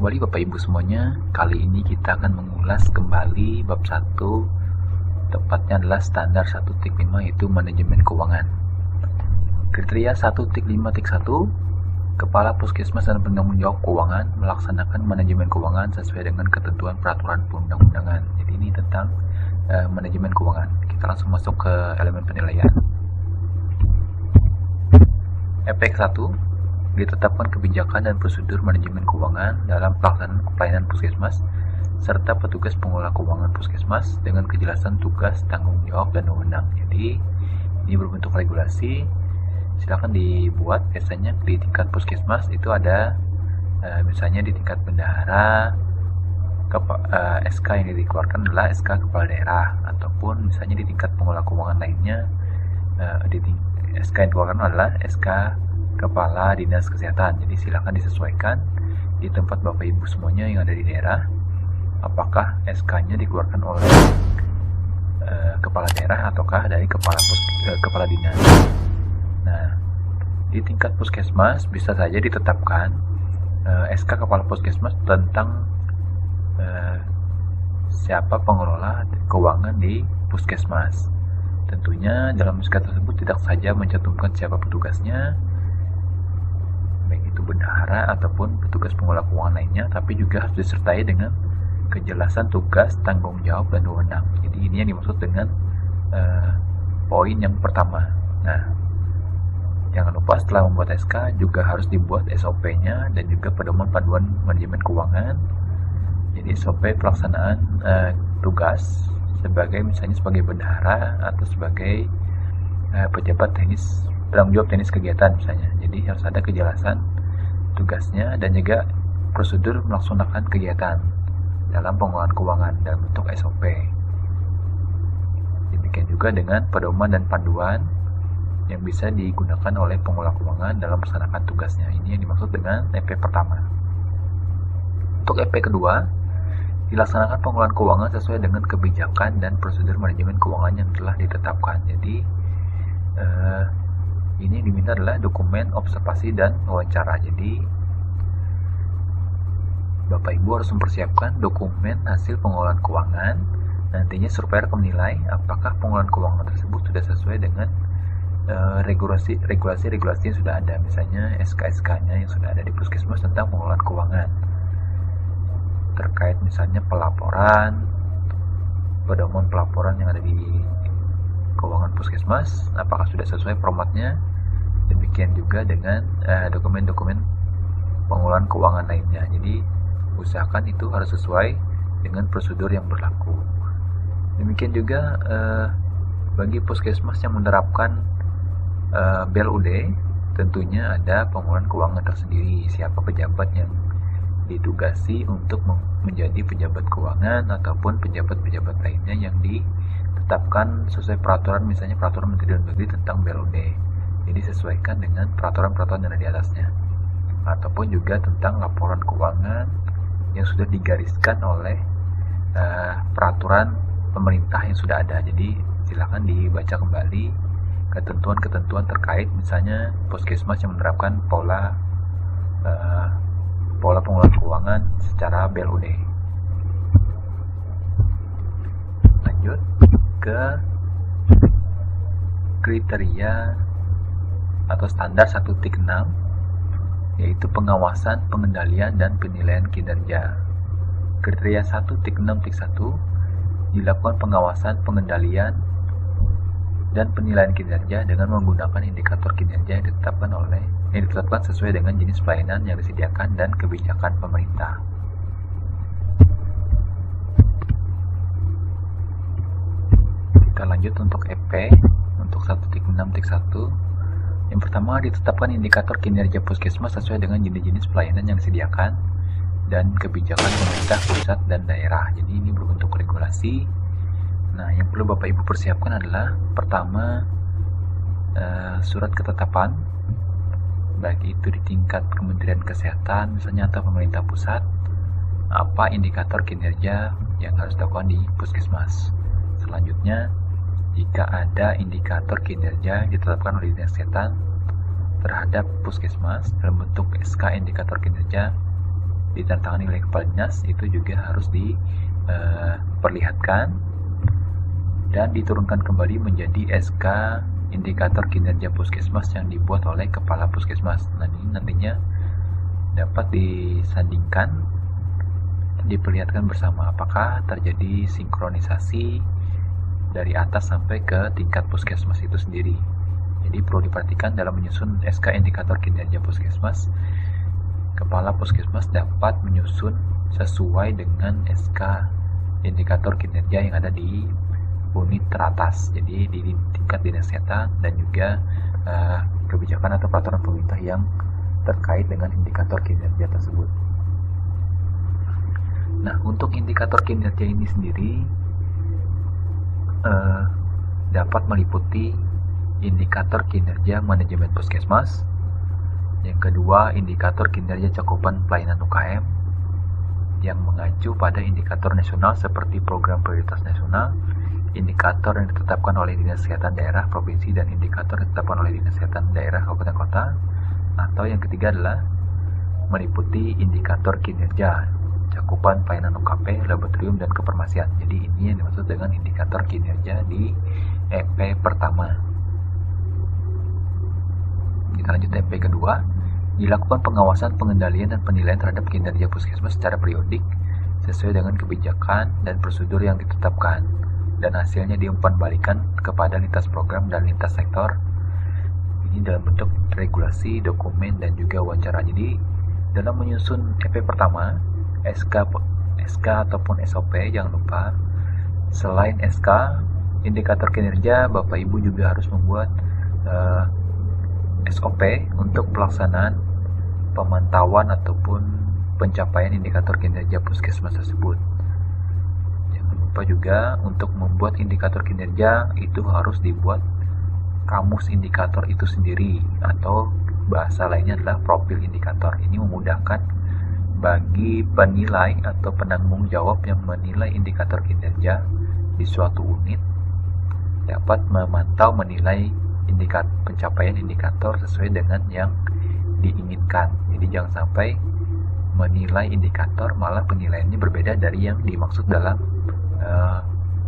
kembali Bapak Ibu semuanya. Kali ini kita akan mengulas kembali bab 1, tepatnya adalah standar 1.5, yaitu manajemen keuangan. Kriteria 1.5.1, Kepala Puskesmas dan penanggung jawab keuangan melaksanakan manajemen keuangan sesuai dengan ketentuan peraturan perundang-undangan. Jadi ini tentang manajemen keuangan. Kita langsung masuk ke elemen penilaian. EPK 1, ditetapkan kebijakan dan prosedur manajemen keuangan dalam pelaksanaan pelayanan puskesmas serta petugas pengelola keuangan puskesmas dengan kejelasan tugas, tanggung jawab, dan wewenang. Jadi ini berbentuk regulasi, silakan dibuat. Biasanya di tingkat puskesmas itu ada misalnya di tingkat bendahara, SK yang dikeluarkan adalah SK kepala daerah, ataupun misalnya di tingkat pengelola keuangan lainnya SK yang dikeluarkan adalah SK Kepala Dinas Kesehatan. Jadi silakan disesuaikan di tempat Bapak Ibu semuanya yang ada di daerah, apakah SK-nya dikeluarkan oleh kepala daerah ataukah dari kepala dinas. Nah, di tingkat puskesmas bisa saja ditetapkan SK Kepala Puskesmas tentang siapa pengelola keuangan di puskesmas. Tentunya dalam SK tersebut tidak saja mencantumkan siapa petugasnya, baik itu bendahara ataupun petugas pengelola keuangan lainnya, tapi juga harus disertai dengan kejelasan tugas, tanggung jawab, dan wewenang. Jadi ini yang dimaksud dengan poin yang pertama. Nah, jangan lupa setelah membuat SK juga harus dibuat SOP-nya dan juga pedoman panduan manajemen keuangan. Jadi SOP pelaksanaan tugas misalnya sebagai bendahara atau sebagai pejabat teknis penanggung jawab teknis kegiatan misalnya. Jadi harus ada kejelasan tugasnya dan juga prosedur melaksanakan kegiatan dalam pengelolaan keuangan dalam bentuk SOP. Demikian juga dengan pedoman dan panduan yang bisa digunakan oleh pengelola keuangan dalam melaksanakan tugasnya. Ini yang dimaksud dengan EP pertama. Untuk EP kedua, dilaksanakan pengelolaan keuangan sesuai dengan kebijakan dan prosedur manajemen keuangan yang telah ditetapkan. Jadi ini yang diminta adalah dokumen observasi dan wawancara. Jadi Bapak Ibu harus mempersiapkan dokumen hasil pengelolaan keuangan. Nantinya surveyor akan menilai apakah pengelolaan keuangan tersebut sudah sesuai dengan regulasi yang sudah ada. Misalnya SK-SK-nya yang sudah ada di puskesmas tentang pengelolaan keuangan. Terkait misalnya pelaporan, pedoman pelaporan yang ada di keuangan puskesmas, apakah sudah sesuai formatnya. Demikian juga dengan dokumen-dokumen pengelolaan keuangan lainnya. Jadi usahakan itu harus sesuai dengan prosedur yang berlaku. Demikian juga bagi puskesmas yang menerapkan BLUD, tentunya ada pengelolaan keuangan tersendiri. Siapa pejabat yang ditugasi untuk menjadi pejabat keuangan ataupun pejabat-pejabat lainnya yang ditetapkan sesuai peraturan, misalnya peraturan Menteri Dalam Negeri tentang BLUD. Jadi sesuaikan dengan peraturan-peraturan yang ada di atasnya, ataupun juga tentang laporan keuangan yang sudah digariskan oleh peraturan pemerintah yang sudah ada. Jadi silakan dibaca kembali ketentuan-ketentuan terkait, misalnya puskesmas yang menerapkan pola pengelolaan keuangan secara BLUD. Lanjut ke kriteria atau standar 1.6, yaitu pengawasan, pengendalian, dan penilaian kinerja. Kriteria 1.6.1, dilakukan pengawasan, pengendalian, dan penilaian kinerja dengan menggunakan indikator kinerja yang ditetapkan sesuai dengan jenis pelayanan yang disediakan dan kebijakan pemerintah. Kita lanjut untuk EP untuk 1.6.1. Yang pertama, ditetapkan indikator kinerja puskesmas sesuai dengan jenis-jenis pelayanan yang disediakan dan kebijakan pemerintah pusat dan daerah. Jadi ini berbentuk regulasi. Nah, yang perlu Bapak Ibu persiapkan adalah pertama, surat ketetapan, baik itu di tingkat Kementerian Kesehatan misalnya atau pemerintah pusat, apa indikator kinerja yang harus dilakukan di puskesmas. Selanjutnya, jika ada indikator kinerja yang ditetapkan oleh Dinas Kesehatan terhadap puskesmas dalam bentuk SK indikator kinerja, ditandatangani oleh Kepala Dinas itu juga harus diperlihatkan dan diturunkan kembali menjadi SK indikator kinerja puskesmas yang dibuat oleh Kepala Puskesmas. Nah, ini nantinya dapat disandingkan, diperlihatkan bersama apakah terjadi sinkronisasi dari atas sampai ke tingkat puskesmas itu sendiri. Jadi perlu diperhatikan dalam menyusun SK indikator kinerja puskesmas, Kepala Puskesmas dapat menyusun sesuai dengan SK indikator kinerja yang ada di unit teratas, jadi di tingkat dinas kesehatan dan juga kebijakan atau peraturan pemerintah yang terkait dengan indikator kinerja tersebut. Nah, untuk indikator kinerja ini sendiri dapat meliputi indikator kinerja manajemen puskesmas, yang kedua indikator kinerja cakupan pelayanan UKM yang mengacu pada indikator nasional seperti program prioritas nasional, indikator yang ditetapkan oleh Dinas Kesehatan Daerah Provinsi dan indikator yang ditetapkan oleh Dinas Kesehatan Daerah Kabupaten Kota. Atau yang ketiga adalah meliputi indikator kinerja cakupan pelayanan UKP, laboratorium, dan kefarmasian. Jadi ini yang dimaksud dengan indikator kinerja di EP pertama. Kita lanjut EP kedua. Dilakukan pengawasan, pengendalian, dan penilaian terhadap kinerja puskesmas secara periodik sesuai dengan kebijakan dan prosedur yang ditetapkan, dan hasilnya diumpanbalikan kepada lintas program dan lintas sektor. Ini dalam bentuk regulasi, dokumen, dan juga wawancara. Jadi dalam menyusun EP pertama, SK ataupun SOP, jangan lupa selain SK indikator kinerja, Bapak Ibu juga harus membuat SOP untuk pelaksanaan pemantauan ataupun pencapaian indikator kinerja puskesmas tersebut. Jangan lupa juga untuk membuat indikator kinerja itu harus dibuat kamus indikator itu sendiri, atau bahasa lainnya adalah profil indikator. Ini memudahkan bagi penilai atau penanggung jawab yang menilai indikator kinerja di suatu unit dapat memantau menilai pencapaian indikator sesuai dengan yang diinginkan. Jadi jangan sampai menilai indikator malah penilaiannya berbeda dari yang dimaksud dalam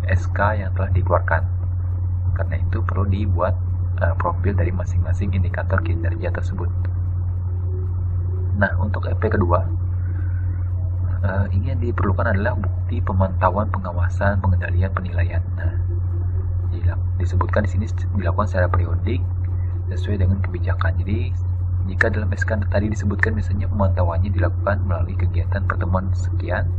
SK yang telah dikeluarkan. Karena itu perlu dibuat profil dari masing-masing indikator kinerja tersebut. Nah, untuk EP kedua, ini yang diperlukan adalah bukti pemantauan, pengawasan, pengendalian, penilaian. Nah, disebutkan di sini dilakukan secara periodik sesuai dengan kebijakan. Jadi jika dalam SK tadi disebutkan misalnya pemantauannya dilakukan melalui kegiatan pertemuan sekian,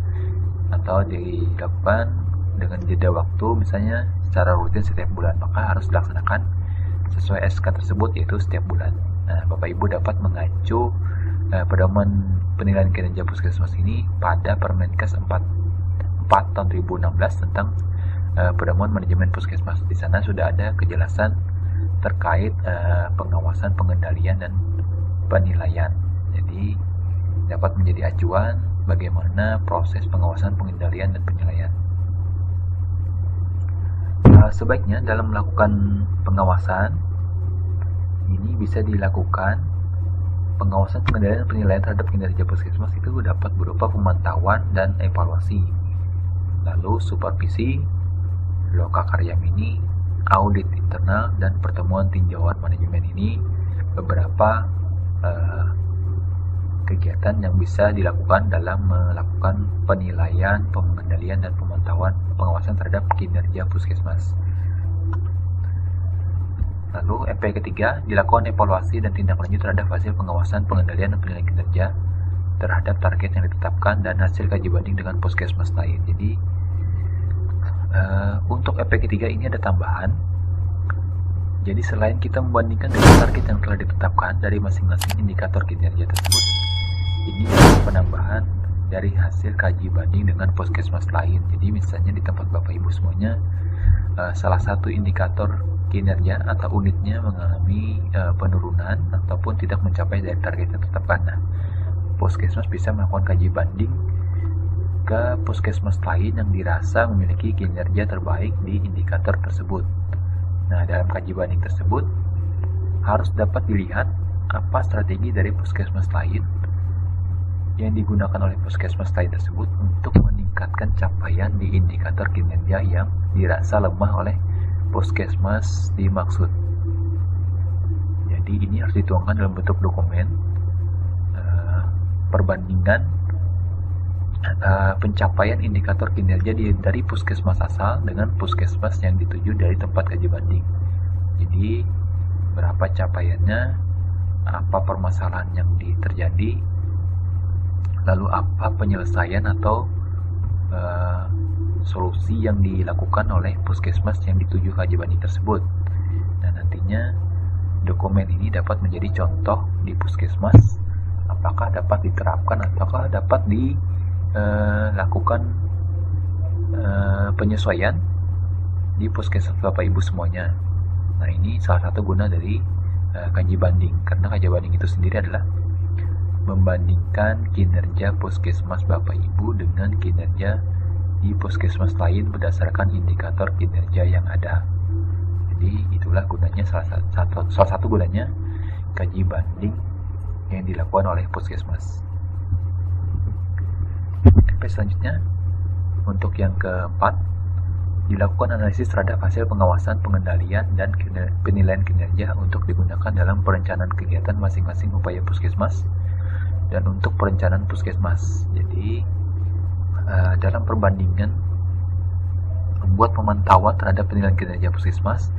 atau dilakukan dengan jeda waktu misalnya secara rutin setiap bulan, maka harus dilaksanakan sesuai SK tersebut, yaitu setiap bulan. Nah, Bapak Ibu dapat mengacu pedoman penilaian kinerja puskesmas ini pada Permenkes 4 tahun 2016 tentang pedoman manajemen puskesmas. Di sana sudah ada kejelasan terkait pengawasan, pengendalian, dan penilaian. Jadi dapat menjadi acuan bagaimana proses pengawasan, pengendalian, dan penilaian. Sebaiknya dalam melakukan pengawasan ini bisa dilakukan pengawasan, pengendalian, dan penilaian terhadap kinerja puskesmas itu dapat berupa pemantauan dan evaluasi, lalu supervisi, lokakarya mini, audit internal, dan pertemuan tinjauan manajemen. Ini beberapa kegiatan yang bisa dilakukan dalam melakukan penilaian, pengendalian, dan pemantauan pengawasan terhadap kinerja puskesmas. Lalu EP ketiga, dilakukan evaluasi dan tindak lanjut terhadap hasil pengawasan, pengendalian, dan penilaian kinerja terhadap target yang ditetapkan dan hasil kaji banding dengan puskesmas lain. Jadi untuk EP ketiga ini ada tambahan. Jadi selain kita membandingkan dengan target yang telah ditetapkan dari masing-masing indikator kinerja tersebut, ini ada penambahan dari hasil kaji banding dengan puskesmas lain. Jadi misalnya di tempat Bapak Ibu semuanya salah satu indikator kinerja atau unitnya mengalami penurunan ataupun tidak mencapai dari target yang ditetapkan. Nah, puskesmas bisa melakukan kaji banding ke puskesmas lain yang dirasa memiliki kinerja terbaik di indikator tersebut. Nah, dalam kaji banding tersebut harus dapat dilihat apa strategi dari puskesmas lain yang digunakan oleh puskesmas lain tersebut untuk meningkatkan capaian di indikator kinerja yang dirasa lemah oleh puskesmas dimaksud. Jadi ini harus dituangkan dalam bentuk dokumen perbandingan pencapaian indikator kinerja dari puskesmas asal dengan puskesmas yang dituju dari tempat kaji banding. Jadi berapa capaiannya, apa permasalahan yang terjadi, lalu apa penyelesaian atau solusi yang dilakukan oleh puskesmas yang dituju kaji banding tersebut. Nah, nantinya dokumen ini dapat menjadi contoh di puskesmas, apakah dapat diterapkan ataukah dapat dilakukan penyesuaian di puskesmas Bapak Ibu semuanya. Nah, ini salah satu guna dari kaji banding, karena kaji banding itu sendiri adalah membandingkan kinerja puskesmas Bapak Ibu dengan kinerja di puskesmas lain berdasarkan indikator kinerja yang ada. Jadi itulah gunanya, salah satu gunanya kaji banding yang dilakukan oleh puskesmas. Selanjutnya, untuk yang keempat, dilakukan analisis terhadap hasil pengawasan, pengendalian, dan penilaian kinerja untuk digunakan dalam perencanaan kegiatan masing-masing upaya puskesmas dan untuk perencanaan puskesmas. Jadi dalam perbandingan membuat pemantauan terhadap penilaian kinerja puskesmas,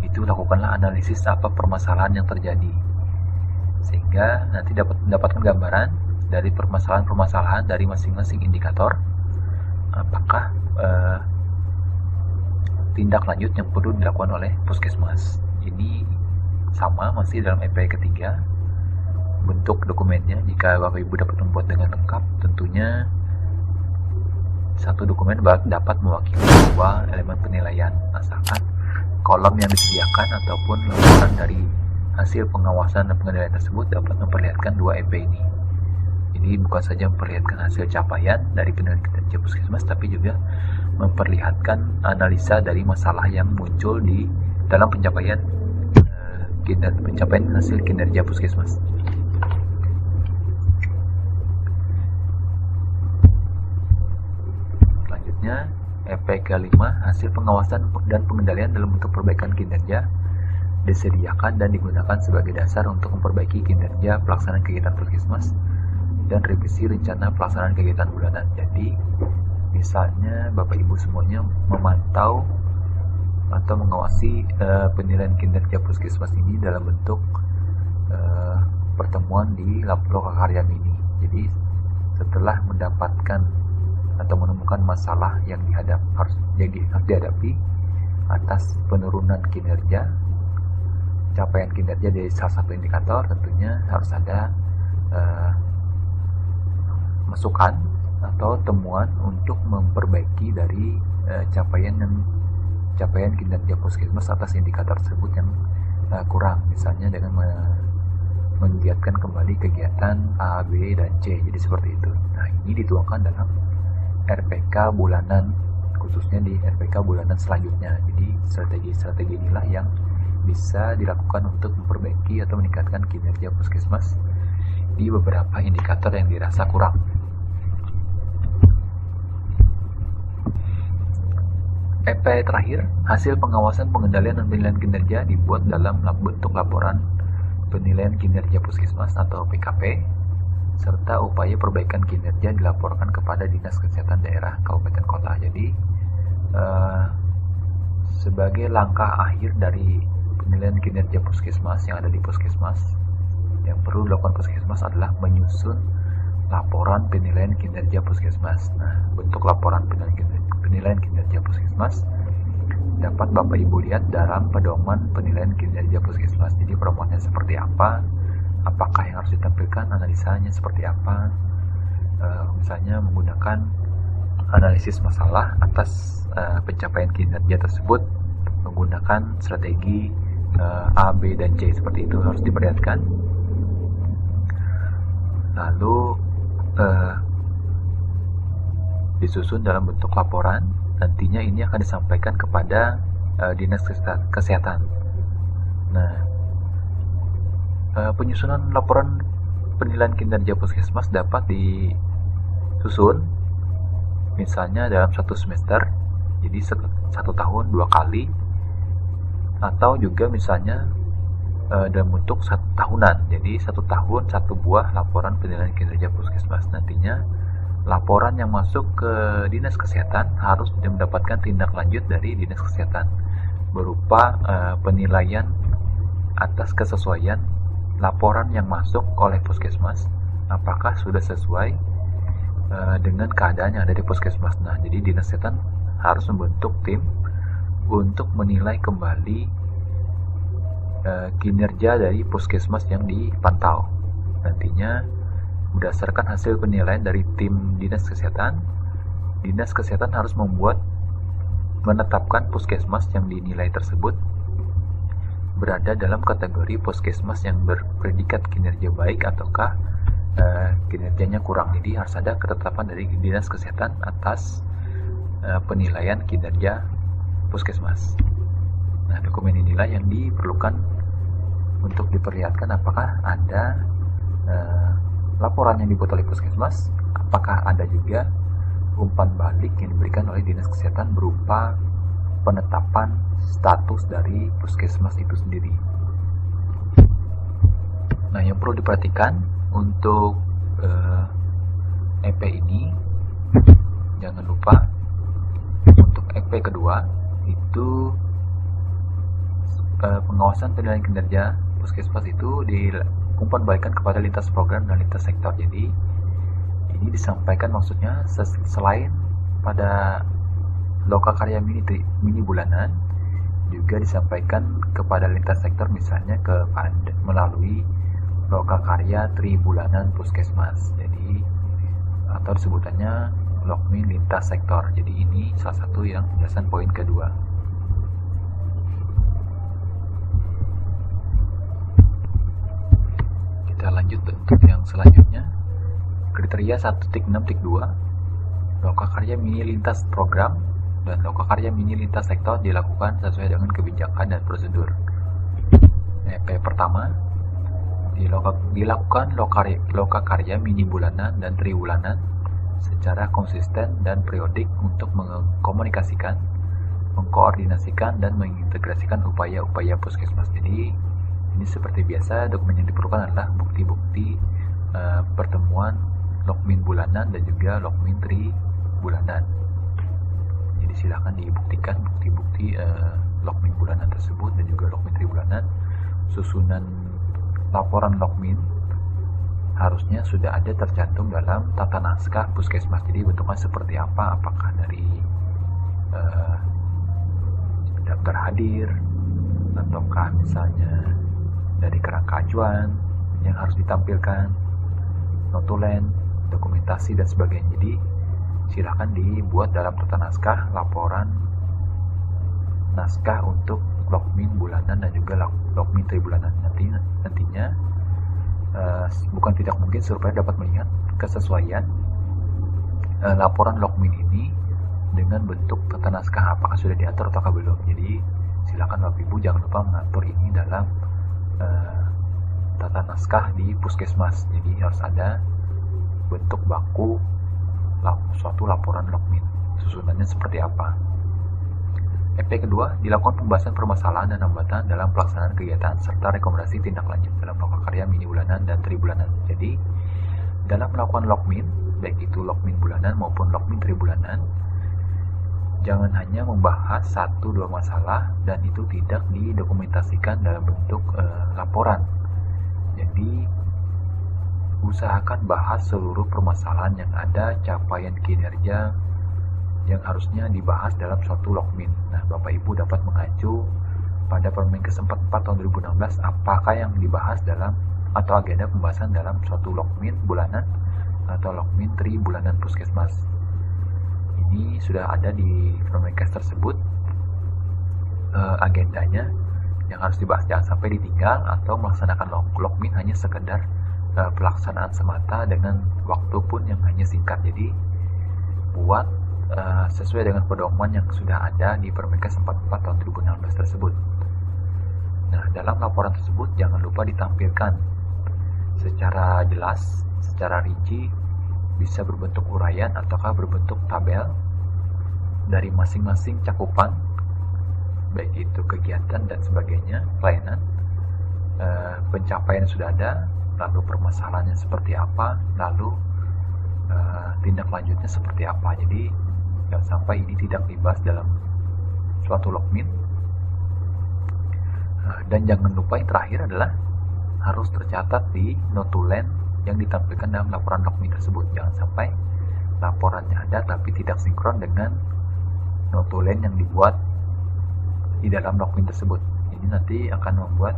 itu lakukanlah analisis apa permasalahan yang terjadi, sehingga nanti dapat mendapatkan gambaran dari permasalahan-permasalahan dari masing-masing indikator, apakah tindak lanjut yang perlu dilakukan oleh puskesmas. Ini sama masih dalam EP ketiga. Bentuk dokumennya, jika Bapak Ibu dapat membuat dengan lengkap, tentunya satu dokumen dapat mewakili dua elemen penilaian, asalkan kolom yang disediakan ataupun laporan dari hasil pengawasan dan pengendalian tersebut dapat memperlihatkan dua EP ini. Jadi bukan saja memperlihatkan hasil capaian dari penilaian kinerja puskesmas, tapi juga memperlihatkan analisa dari masalah yang muncul di dalam pencapaian hasil kinerja puskesmas. Selanjutnya, EP ke-5, hasil pengawasan dan pengendalian dalam bentuk perbaikan kinerja disediakan dan digunakan sebagai dasar untuk memperbaiki kinerja pelaksanaan kegiatan puskesmas dan revisi rencana pelaksanaan kegiatan bulanan. Jadi, misalnya Bapak Ibu semuanya memantau atau mengawasi penilaian kinerja puskesmas ini dalam bentuk pertemuan di Lokakarya Mini. Jadi, setelah mendapatkan atau menemukan masalah yang harus dihadapi atas penurunan kinerja, capaian kinerja dari salah satu indikator, tentunya harus ada masukan atau temuan untuk memperbaiki dari capaian kinerja puskesmas atas indikator tersebut yang kurang, misalnya dengan menggiatkan kembali kegiatan A, B, dan C. Jadi seperti itu. Nah, ini dituangkan dalam RPK bulanan, khususnya di RPK bulanan selanjutnya. Jadi strategi-strategi inilah yang bisa dilakukan untuk memperbaiki atau meningkatkan kinerja puskesmas di beberapa indikator yang dirasa kurang. EP terakhir, hasil pengawasan, pengendalian, dan penilaian kinerja dibuat dalam bentuk laporan penilaian kinerja puskesmas atau PKP, serta upaya perbaikan kinerja dilaporkan kepada Dinas Kesehatan Daerah Kabupaten Kota. Jadi sebagai langkah akhir dari penilaian kinerja puskesmas yang ada di puskesmas, yang perlu dilakukan puskesmas adalah menyusun laporan penilaian kinerja puskesmas. Nah, bentuk laporan penilaian kinerja puskesmas dapat Bapak Ibu lihat dalam pedoman penilaian kinerja puskesmas. Jadi formatnya seperti apa, apakah yang harus ditampilkan, analisanya seperti apa, misalnya menggunakan analisis masalah atas pencapaian kinerja tersebut menggunakan strategi A, B, dan C, seperti itu harus diperlihatkan. Lalu disusun dalam bentuk laporan. Nantinya ini akan disampaikan kepada Dinas Kesehatan. Nah, penyusunan laporan penilaian kinerja puskesmas dapat disusun misalnya dalam satu semester, jadi satu tahun 2 kali, atau juga misalnya dalam bentuk 1 tahunan, jadi 1 tahun 1 buah laporan penilaian kinerja puskesmas. Nantinya laporan yang masuk ke dinas kesehatan harus mendapatkan tindak lanjut dari dinas kesehatan berupa penilaian atas kesesuaian laporan yang masuk oleh puskesmas, apakah sudah sesuai dengan keadaan yang ada di puskesmas. Nah, jadi dinas kesehatan harus membentuk tim untuk menilai kembali kinerja dari puskesmas yang dipantau. Nantinya berdasarkan hasil penilaian dari tim dinas kesehatan harus menetapkan puskesmas yang dinilai tersebut berada dalam kategori puskesmas yang berpredikat kinerja baik ataukah kinerjanya kurang. Jadi harus ada ketetapan dari dinas kesehatan atas penilaian kinerja puskesmas. Nah, dokumen inilah yang diperlukan untuk diperlihatkan apakah ada laporan yang dibuat oleh puskesmas, apakah ada juga umpan balik yang diberikan oleh dinas kesehatan berupa penetapan status dari puskesmas itu sendiri. Nah, yang perlu diperhatikan untuk EP ini, jangan lupa untuk EP kedua itu pengawasan penilaian kinerja puskesmas itu diumpan balikan kepada lintas program dan lintas sektor. Jadi ini disampaikan maksudnya selain pada lokakarya mini bulanan, juga disampaikan kepada lintas sektor, misalnya melalui lokakarya tribulanan puskesmas. Jadi atau sebutannya lokmin lintas sektor. Jadi ini salah satu yang penjelasan poin kedua. Kita lanjut untuk yang selanjutnya. Kriteria 1.6.2 lokakarya mini lintas program dan lokakarya mini lintas sektor dilakukan sesuai dengan kebijakan dan prosedur. EP pertama, dilakukan lokakarya mini bulanan dan tribulanan secara konsisten dan periodik untuk mengkomunikasikan, mengkoordinasikan, dan mengintegrasikan upaya-upaya puskesmas. Jadi ini seperti biasa, dokumen yang diperlukan adalah bukti-bukti pertemuan lokmin bulanan dan juga lokmin tribulanan. Jadi silahkan dibuktikan bukti-bukti lokmin bulanan tersebut dan juga lokmin tribulanan. Susunan laporan lokmin harusnya sudah ada tercantum dalam tata naskah puskesmas. Jadi bentuknya seperti apa, apakah dari daftar hadir ataukah misalnya dari kerangka acuan yang harus ditampilkan, notulen, dokumentasi dan sebagainya. Jadi silahkan dibuat dalam tata naskah laporan naskah untuk lokmin bulanan dan juga lokmin tribulanan. Nantinya bukan tidak mungkin supaya dapat melihat kesesuaian laporan lokmin ini dengan bentuk tata naskah, apakah sudah diatur atau belum. Jadi silakan Bapak Ibu jangan lupa mengatur ini dalam tata naskah di puskesmas. Jadi harus ada bentuk baku suatu laporan lokmin, susunannya seperti apa. EP kedua, dilakukan pembahasan permasalahan dan hambatan dalam pelaksanaan kegiatan serta rekomendasi tindak lanjut dalam lokakarya mini bulanan dan tribulanan. Jadi dalam melakukan lokmin, baik itu lokmin bulanan maupun lokmin tribulanan, jangan hanya membahas 1-2 masalah dan itu tidak didokumentasikan dalam bentuk laporan. Jadi usahakan bahas seluruh permasalahan yang ada, capaian kinerja yang harusnya dibahas dalam suatu lokmin. Nah, Bapak Ibu dapat mengacu pada Permenkes 44 tahun 2016 apakah yang dibahas dalam atau agenda pembahasan dalam suatu lokmin bulanan atau lokmin tribulanan puskesmas. Ini sudah ada di Permenkes tersebut agendanya yang harus dibahas, jangan sampai ditinggal atau melaksanakan lokmin hanya sekedar pelaksanaan semata dengan waktu pun yang hanya singkat. Jadi buat sesuai dengan pedoman yang sudah ada di Permenkes 44 tahun 2016 tersebut. Nah, dalam laporan tersebut jangan lupa ditampilkan secara jelas, secara rinci, bisa berbentuk uraian ataukah berbentuk tabel dari masing-masing cakupan, baik itu kegiatan dan sebagainya, pelayanan, pencapaian sudah ada, lalu permasalahannya seperti apa, lalu tindak lanjutnya seperti apa. Jadi jangan sampai ini tidak dibahas dalam suatu logmin. Dan jangan lupa yang terakhir adalah harus tercatat di notulen yang ditampilkan dalam laporan logmin tersebut. Jangan sampai laporannya ada tapi tidak sinkron dengan notulen yang dibuat di dalam logmin tersebut. Ini nanti akan membuat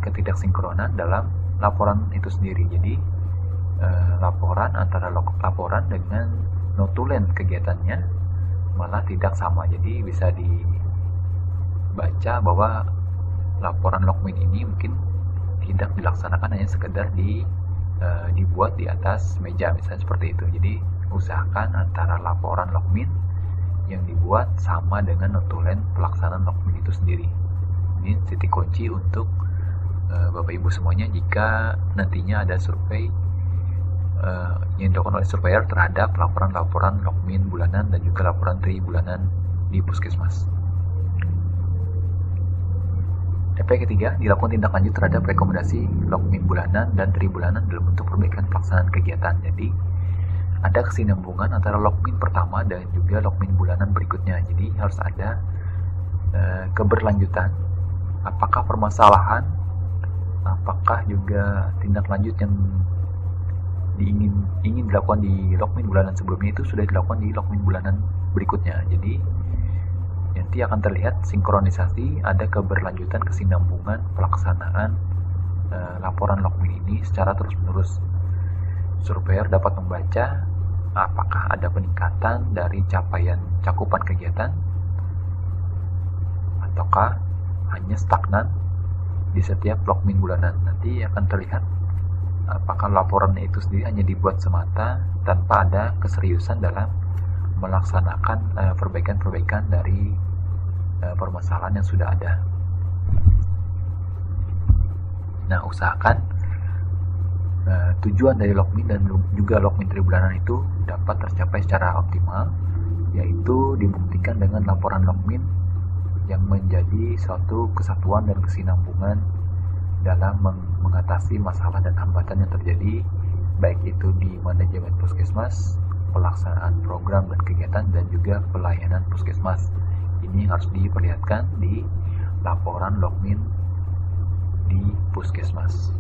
ketidaksinkronan dalam laporan itu sendiri. Jadi laporan antara laporan dengan notulen kegiatannya malah tidak sama. Jadi bisa dibaca bahwa laporan logmin ini mungkin tidak dilaksanakan hanya sekedar dibuat di atas meja, misalnya seperti itu. Jadi usahakan antara laporan logmin yang dibuat sama dengan notulen pelaksanaan logmin itu sendiri. Ini titik kunci untuk Bapak Ibu semuanya jika nantinya ada survei yang dilakukan oleh surveyor terhadap laporan-laporan logmin bulanan dan juga laporan tri bulanan di Puskesmas. EP ketiga, dilakukan tindak lanjut terhadap rekomendasi logmin bulanan dan tri bulanan dalam bentuk perbaikan pelaksanaan kegiatan. Jadi ada kesinambungan antara logmin pertama dan juga logmin bulanan berikutnya. Jadi harus ada keberlanjutan. Apakah permasalahan, apakah juga tindak lanjut yang ingin dilakukan di logmin bulanan sebelumnya itu sudah dilakukan di logmin bulanan berikutnya. Jadi nanti akan terlihat sinkronisasi, ada keberlanjutan, kesinambungan pelaksanaan laporan logmin ini secara terus-menerus. Surveyor dapat membaca apakah ada peningkatan dari capaian cakupan kegiatan ataukah hanya stagnan di setiap logmin bulanan. Nanti akan terlihat apakah laporan itu sendiri hanya dibuat semata tanpa ada keseriusan dalam melaksanakan perbaikan-perbaikan dari permasalahan yang sudah ada. Nah, usahakan tujuan dari logmin dan juga logmin tribulanan itu dapat tercapai secara optimal, yaitu dibuktikan dengan laporan logmin yang menjadi suatu kesatuan dan kesinambungan dalam mengatasi masalah dan hambatan yang terjadi, baik itu di manajemen Puskesmas, pelaksanaan program dan kegiatan, dan juga pelayanan Puskesmas. Ini harus diperlihatkan di laporan logmin di Puskesmas.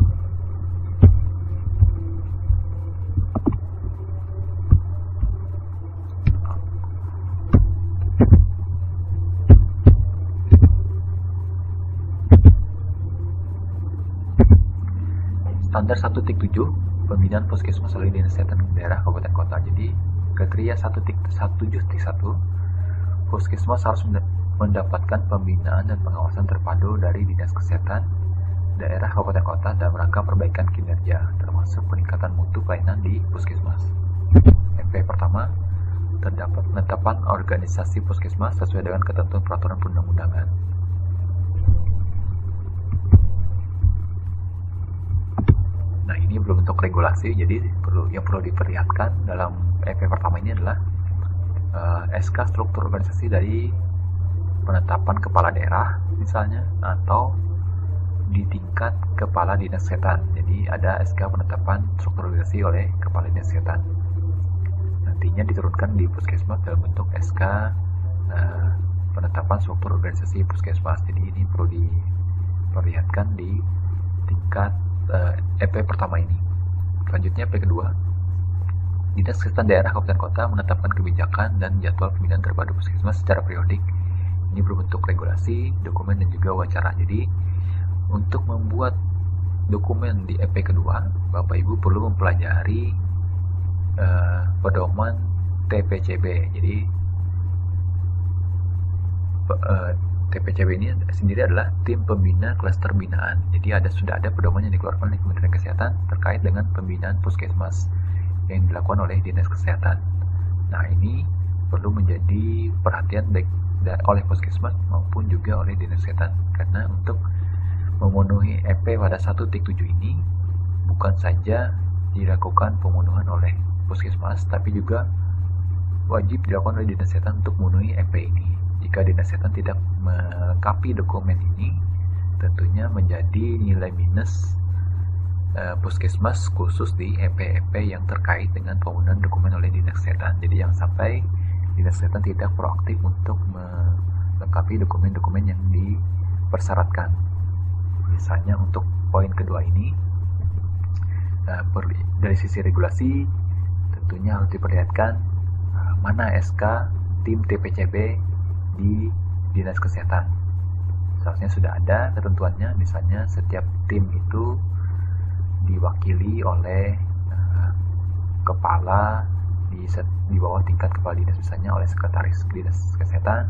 Standar 1.7 pembinaan Puskesmas oleh Dinas Kesehatan Daerah Kabupaten Kota. Jadi kriteria 1.7.1 Puskesmas harus mendapatkan pembinaan dan pengawasan terpadu dari Dinas Kesehatan Daerah Kabupaten Kota dalam rangka perbaikan kinerja, termasuk peningkatan mutu pelayanan di Puskesmas. MP pertama, terdapat penetapan organisasi Puskesmas sesuai dengan ketentuan peraturan perundang-undangan. Nah, ini belum bentuk regulasi, jadi yang perlu diperlihatkan dalam EP pertama ini adalah SK struktur organisasi dari penetapan kepala daerah misalnya, atau di tingkat kepala dinas kesehatan. Jadi ada SK penetapan struktur organisasi oleh kepala dinas kesehatan. Nantinya diturunkan di Puskesmas dalam bentuk SK penetapan struktur organisasi Puskesmas. Jadi ini perlu diperlihatkan di tingkat EP pertama ini. Selanjutnya EP kedua, Dinas Kesehatan Daerah Kabupaten Kota menetapkan kebijakan dan jadwal pembinaan terpadu Puskesmas secara periodik. Ini berbentuk regulasi, dokumen, dan juga wawancara. Jadi untuk membuat dokumen di EP kedua, Bapak Ibu perlu mempelajari pedoman TPCB. Jadi TPCB ini sendiri adalah tim pembina klaster binaan. Jadi sudah ada pedoman yang dikeluarkan oleh Kementerian Kesehatan terkait dengan pembinaan Puskesmas yang dilakukan oleh Dinas Kesehatan. Nah, ini perlu menjadi perhatian baik oleh Puskesmas maupun juga oleh Dinas Kesehatan, karena untuk memenuhi EP pada 1.7 ini bukan saja dilakukan pemenuhan oleh puskesmas, tapi juga wajib dilakukan oleh dinas kesehatan untuk memenuhi EP ini. Jika dinas kesehatan tidak melengkapi dokumen ini, tentunya menjadi nilai minus puskesmas khusus di EP-EP yang terkait dengan pemenuhan dokumen oleh dinas kesehatan. Jadi jangan sampai dinas kesehatan tidak proaktif untuk melengkapi dokumen-dokumen yang dipersyaratkan. Misalnya untuk poin kedua ini, dari sisi regulasi tentunya harus diperlihatkan mana SK tim TPCB di dinas kesehatan. Seharusnya sudah ada ketentuannya, misalnya setiap tim itu diwakili oleh kepala di bawah tingkat kepala dinas, misalnya oleh sekretaris dinas kesehatan,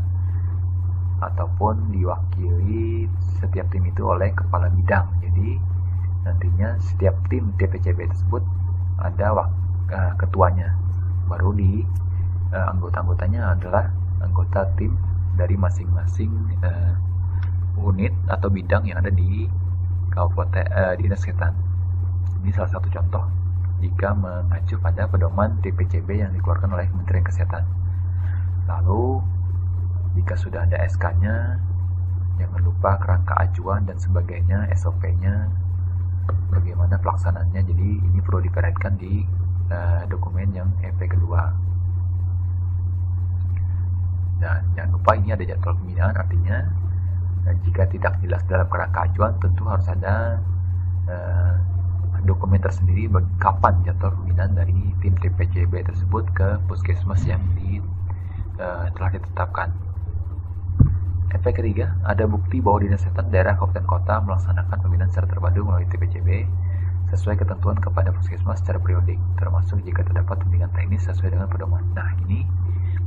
ataupun diwakili setiap tim itu oleh kepala bidang. Jadi nantinya setiap tim TPCB tersebut ada ketuanya, baru di anggota-anggotanya adalah anggota tim dari masing-masing unit atau bidang yang ada di kabupaten dinas kesehatan. Ini salah satu contoh jika mengacu pada pedoman TPCB yang dikeluarkan oleh Kementerian Kesehatan. Lalu jika sudah ada SK-nya, jangan lupa kerangka acuan dan sebagainya, SOP-nya, bagaimana pelaksanaannya. Jadi ini perlu diperhatikan di dokumen yang EP kedua. Dan jangan lupa ini ada jadwal pembinaan, artinya jika tidak jelas dalam kerangka acuan, tentu harus ada dokumen tersendiri bagi kapan jadwal pembinaan dari tim TPCB tersebut ke puskesmas yang telah ditetapkan. Efek ketiga, ada bukti bahwa dinas kesehatan daerah kabupaten kota melaksanakan pembinaan secara terpadu melalui TPCB sesuai ketentuan kepada puskesmas secara periodik, termasuk jika terdapat pembinaan teknis sesuai dengan pedoman. Nah, ini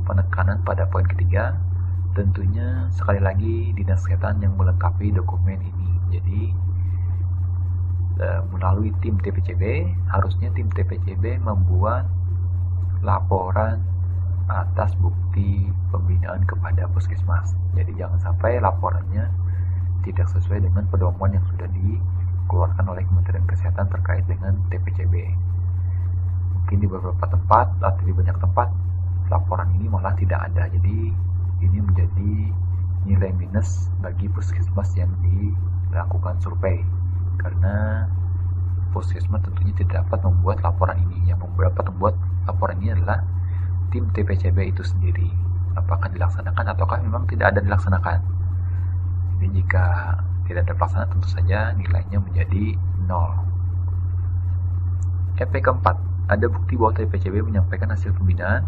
penekanan pada poin ketiga, tentunya sekali lagi dinas kesehatan yang melengkapi dokumen ini. Jadi melalui tim TPCB, harusnya tim TPCB membuat laporan atas bukti pembinaan kepada puskesmas. Jadi jangan sampai laporannya tidak sesuai dengan pedoman yang sudah dikeluarkan oleh Kementerian Kesehatan terkait dengan TPCB. Mungkin di beberapa tempat atau di banyak tempat laporan ini malah tidak ada. Jadi ini menjadi nilai minus bagi puskesmas yang dilakukan survei, karena puskesmas tentunya tidak dapat membuat laporan ini. Yang dapat membuat laporan ini adalah tim TPCB itu sendiri. Apakah dilaksanakan ataukah memang tidak ada dilaksanakan. Jadi jika tidak ada pelaksanaan, tentu saja nilainya menjadi 0. EP keempat, ada bukti bahwa TPCB menyampaikan hasil pembinaan,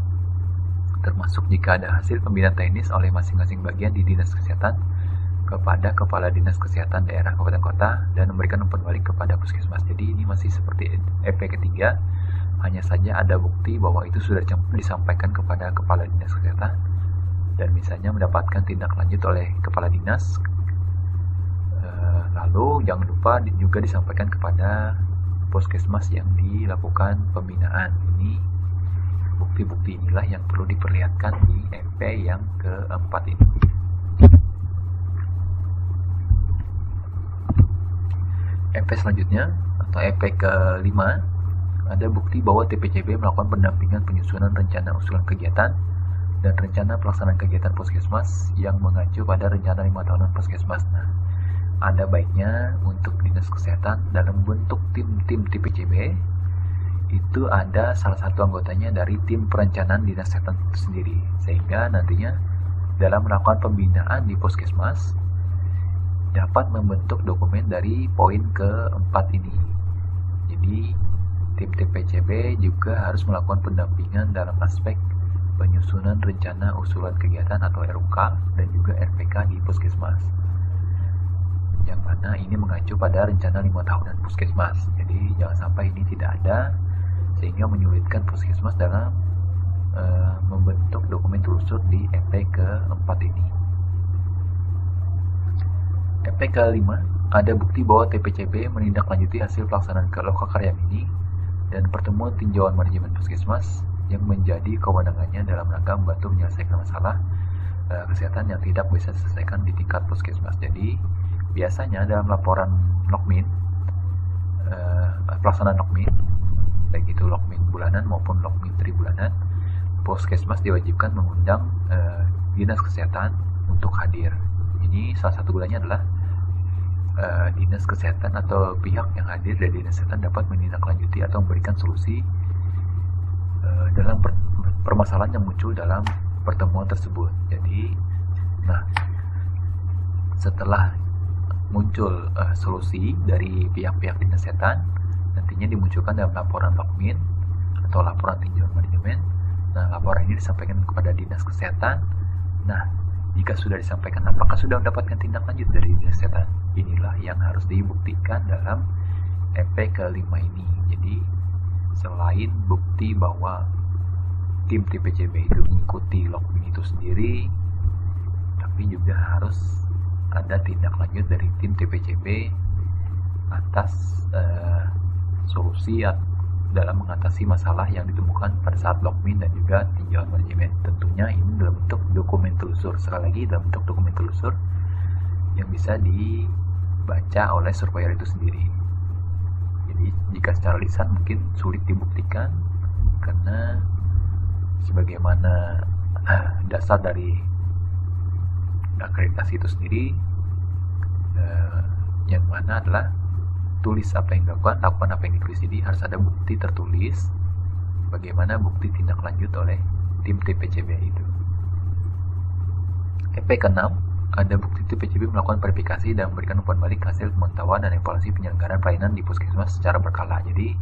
termasuk jika ada hasil pembinaan teknis oleh masing-masing bagian di dinas kesehatan kepada kepala dinas kesehatan daerah kabupaten kota dan memberikan umpan balik kepada puskesmas. Jadi ini masih seperti EP ketiga, hanya saja ada bukti bahwa itu sudah disampaikan kepada kepala dinas kesehatan dan misalnya mendapatkan tindak lanjut oleh kepala dinas. Lalu jangan lupa juga disampaikan kepada puskesmas yang dilakukan pembinaan. Ini bukti-bukti inilah yang perlu diperlihatkan di EP yang keempat ini. EP selanjutnya atau EP kelima, ada bukti bahwa TPCB melakukan pendampingan penyusunan rencana usulan kegiatan dan rencana pelaksanaan kegiatan puskesmas yang mengacu pada rencana 5 tahunan puskesmas. Nah, ada baiknya untuk dinas kesehatan dalam bentuk tim TPCB itu ada salah satu anggotanya dari tim perencanaan dinas kesehatan itu sendiri, sehingga nantinya dalam melakukan pembinaan di puskesmas dapat membentuk dokumen dari poin keempat ini. Jadi tim TPCB juga harus melakukan pendampingan dalam aspek penyusunan rencana usulan kegiatan atau RUK dan juga RPK di puskesmas, yang mana ini mengacu pada rencana 5 tahunan puskesmas. Jadi jangan sampai ini tidak ada sehingga menyulitkan puskesmas dalam membentuk dokumen telusur di EP keempat ini. EP kelima, ada bukti bahwa TPCB menindaklanjuti hasil pelaksanaan lokakarya mini dan pertemuan tinjauan manajemen puskesmas yang menjadi kewenangannya dalam rangka membantu menyelesaikan masalah kesehatan yang tidak bisa diselesaikan di tingkat puskesmas. Jadi biasanya dalam laporan logmin, pelaksanaan logmin, baik itu logmin bulanan maupun logmin tribulanan, Puskesmas diwajibkan mengundang dinas kesehatan untuk hadir. Ini salah satu gunanya adalah dinas kesehatan atau pihak yang hadir dari dinas kesehatan dapat menindaklanjuti atau memberikan solusi dalam permasalahan yang muncul dalam pertemuan tersebut. Jadi, setelah muncul solusi dari pihak-pihak dinas kesehatan, nantinya dimunculkan dalam laporan logmin atau laporan tinjauan manajemen. Nah, laporan ini disampaikan kepada dinas kesehatan. Nah, jika sudah disampaikan, apakah sudah mendapatkan tindak lanjut dari dinas kesehatan? Inilah yang harus dibuktikan dalam EP ke-5 ini. Jadi, selain bukti bahwa tim TPCB itu mengikuti logmin itu sendiri, tapi juga harus ada tindak lanjut dari tim TPCB atas solusi dalam mengatasi masalah yang ditemukan pada saat logmin dan juga tinjauan manajemen. Tentunya ini dalam bentuk dokumen telusur. Sekali lagi, dalam bentuk dokumen telusur yang bisa dibaca oleh surveyor itu sendiri. Jadi jika secara lisan mungkin sulit dibuktikan, karena sebagaimana dasar dari akreditasi itu sendiri, yang mana adalah tulis apa yang dilakukan, lakukan apa yang ditulis. Jadi harus ada bukti tertulis bagaimana bukti tindak lanjut oleh tim TPCB itu. EP ke-6, ada bukti TPCB melakukan verifikasi dan memberikan umpan balik hasil pemantauan dan evaluasi penyelenggaraan pelayanan di Puskesmas secara berkala. Jadi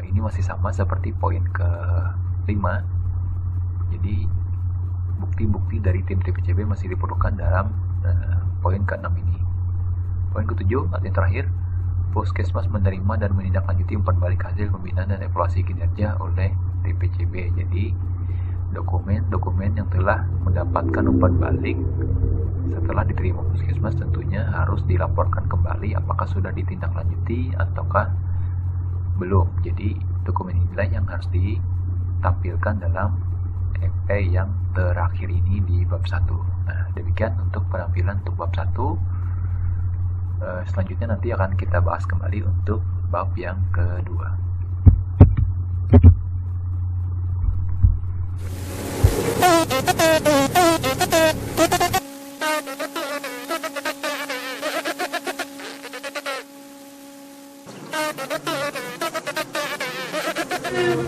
ini masih sama seperti poin ke-5. Jadi bukti-bukti dari tim TPCB masih diperlukan dalam poin ke-6 ini. Poin ke-7, atau yang terakhir, Puskesmas menerima dan menindaklanjuti umpan balik hasil pembinaan dan evaluasi kinerja oleh TPCB. Jadi dokumen-dokumen yang telah mendapatkan umpan balik setelah diterima Puskesmas tentunya harus dilaporkan kembali apakah sudah ditindaklanjuti ataukah belum. Jadi dokumen inilah yang harus ditampilkan dalam EP yang terakhir ini di bab 1. Nah, demikian untuk penampilan untuk bab 1. Selanjutnya nanti akan kita bahas kembali untuk bab yang kedua.